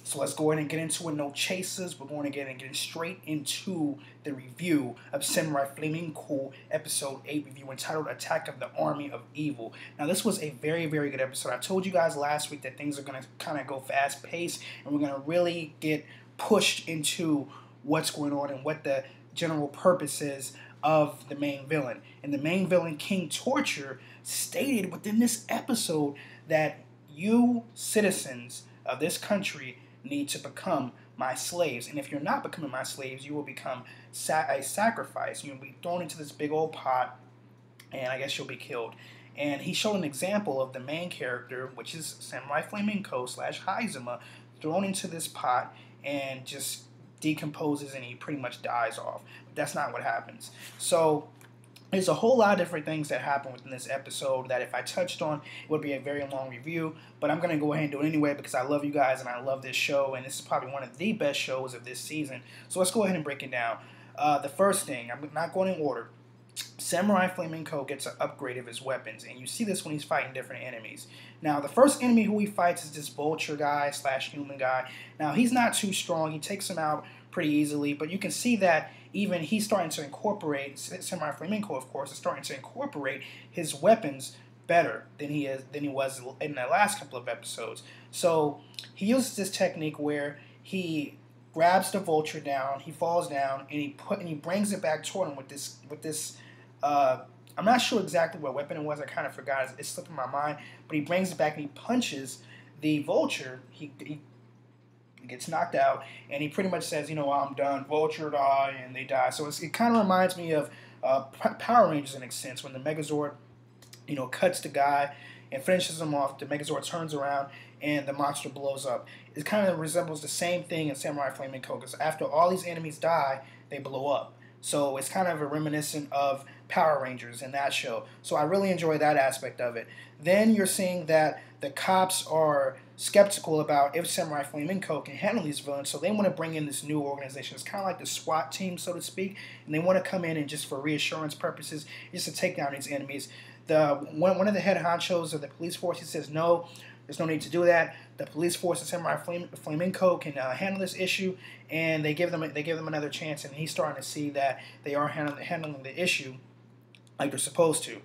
So let's go ahead and get into it. No chasers. We're going to get straight into the review of Samurai Flamenco episode 8 review entitled Attack of the Army of Evil. Now this was a very, very good episode. I told you guys last week that things are going to kind of go fast paced and we're going to really get pushed into what's going on and what the general purpose is of the main villain. And the main villain, King Torture, stated within this episode that you citizens of this country need to become my slaves. And if you're not becoming my slaves, you will become a sacrifice. You'll be thrown into this big old pot, and I guess you'll be killed. And he showed an example of the main character, which is Samurai Flamenco / Hamzama, thrown into this pot and just decomposes and he pretty much dies off. But that's not what happens. So there's a whole lot of different things that happen within this episode that if I touched on, it would be a very long review. But I'm going to go ahead and do it anyway because I love you guys and I love this show. And this is probably one of the best shows of this season. So let's go ahead and break it down. The first thing, I'm not going in order. Samurai Flamenco gets an upgrade of his weapons. And you see this when he's fighting different enemies. Now, the first enemy who he fights is this vulture guy / human guy. Now, he's not too strong. He takes him out pretty easily. But you can see that even he's starting to incorporate, Samurai Flamenco, of course, is starting to incorporate his weapons better than he was in the last couple of episodes. So he uses this technique where he grabs the vulture down, he falls down, and he brings it back toward him with this. I'm not sure exactly what weapon it was. I kind of forgot. It's slipping my mind. But he brings it back and he punches the vulture. He gets knocked out, and he pretty much says, I'm done. Vulture die, and they die. So it kind of reminds me of Power Rangers in a sense, when the Megazord, cuts the guy and finishes him off. The Megazord turns around, and the monster blows up. It kind of resembles the same thing in Samurai Flamenco, because after all these enemies die, they blow up. So it's kind of a reminiscent of Power Rangers in that show. So I really enjoy that aspect of it. Then you're seeing that the cops are skeptical about if Samurai Flamenco can handle these villains, so they want to bring in this new organization. It's kind of like the SWAT team, so to speak, and they want to come in and just for reassurance purposes, just to take down these enemies. One of the head honchos of the police force, he says, no, there's no need to do that. The police force of Samurai Flamenco can handle this issue, and they give them another chance, and he's starting to see that they are handling the issue like they're supposed to.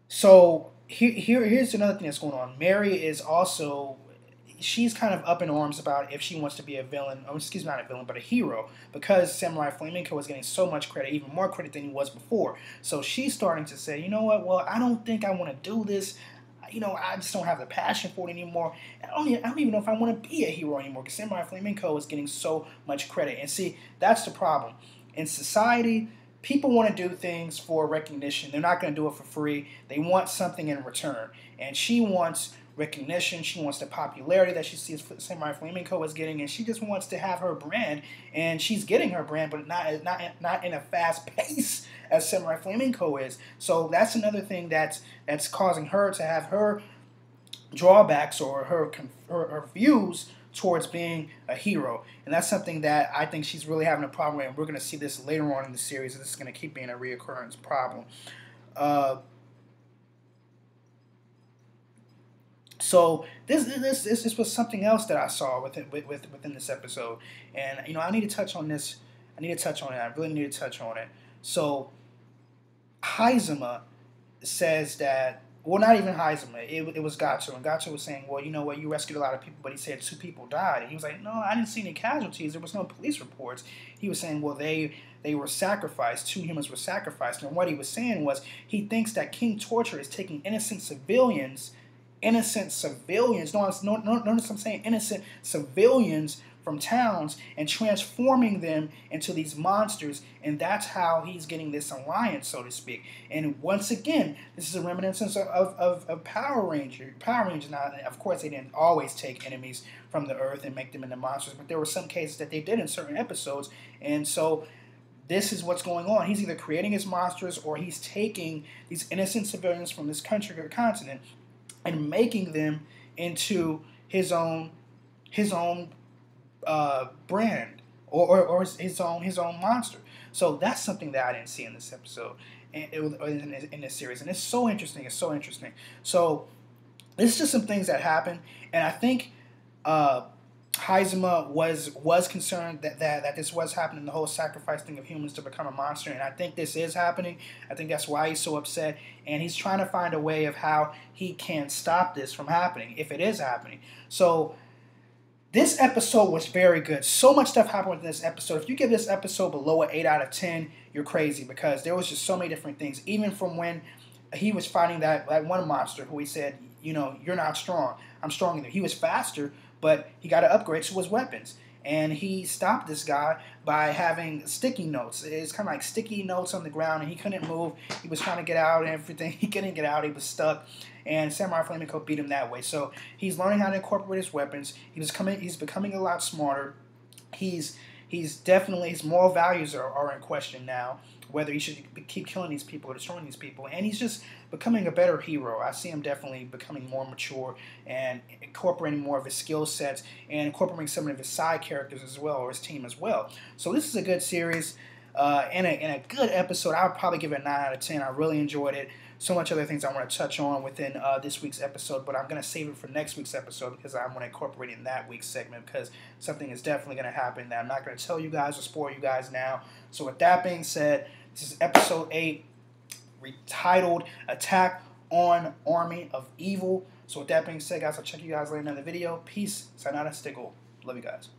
So here's another thing that's going on. Mary is also, she's kind of up in arms about if she wants to be a villain, not a villain, but a hero, because Samurai Flamenco is getting so much credit, even more credit than he was before. So she's starting to say, you know what, well, I don't think I want to do this. I just don't have the passion for it anymore. I don't even know if I want to be a hero anymore, because Samurai Flamenco is getting so much credit. And see, that's the problem. In society, people want to do things for recognition. They're not going to do it for free. They want something in return. And she wants recognition. She wants the popularity that she sees Samurai Flamenco is getting, and she just wants to have her brand. And she's getting her brand, but not in a fast pace as Samurai Flamenco is. So that's another thing that's causing her to have her drawbacks or her views towards being a hero. And that's something that I think she's really having a problem with, and we're going to see this later on in the series, and this is going to keep being a reoccurrence problem. So this was something else that I saw within this episode, and I need to touch on this. I need to touch on it. I really need to touch on it. So Hamzama says that, well, not even Hamzama. It was Gato, and Gato was saying, well, you know what, you rescued a lot of people, but he said 2 people died, and he was like, no, I didn't see any casualties. There was no police reports. He was saying, well, they were sacrificed. 2 humans were sacrificed, and what he was saying was he thinks that King Torture is taking innocent civilians. Notice I'm saying innocent civilians from towns and transforming them into these monsters, and that's how he's getting this alliance, so to speak. And once again, this is a reminiscence of Power Rangers. Now, of course, they didn't always take enemies from the earth and make them into monsters, but there were some cases that they did in certain episodes, and so this is what's going on. He's either creating his monsters or he's taking these innocent civilians from this country or continent and making them into his own brand or his own monster. So that's something that I didn't see in this episode, and in this series, and it's so interesting. So this is just some things that happen, and I think Hamzama was concerned that this was happening, the whole sacrifice thing of humans to become a monster, and I think this is happening. I think that's why he's so upset, and he's trying to find a way of how he can stop this from happening, if it is happening. So this episode was very good. So much stuff happened within this episode. If you give this episode below an 8 out of 10, you're crazy, because there was just so many different things. Even from when he was fighting that one monster who he said, you know, you're not strong. I'm stronger than you. He was faster, but he got to upgrade to his weapons. And he stopped this guy by having sticky notes. It's kind of like sticky notes on the ground, and he couldn't move. He was trying to get out and everything. He couldn't get out. He was stuck. And Samurai Flamenco beat him that way. So he's learning how to incorporate his weapons. He's becoming a lot smarter. He's definitely, his moral values are in question now, whether he should keep killing these people or destroying these people. And he's just becoming a better hero. I see him definitely becoming more mature and incorporating more of his skill sets and incorporating some of his side characters as well, or his team as well. So this is a good series and a good episode. I would probably give it a 9 out of 10. I really enjoyed it. So much other things I want to touch on within this week's episode, but I'm going to save it for next week's episode because I'm going to incorporate it in that week's segment, because something is definitely going to happen that I'm not going to tell you guys or spoil you guys now. So with that being said, this is episode 8, retitled Attack on Army of Evil. So with that being said, guys, I'll check you guys later in another video. Peace. Sayonara. Stay cool. Love you guys.